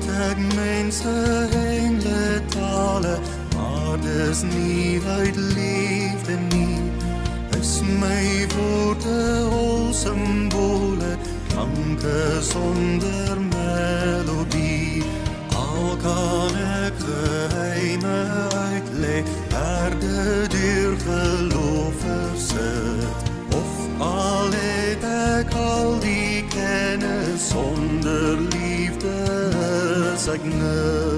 ek mense hele tale, maar dis nie uit liefde nie. Is my woorde al simbole, klanke sonder melodie. Al kan ek geheime uitleg, herde deur geloof versit. Of al het ek al die kennis, sonder liefde is ek niks.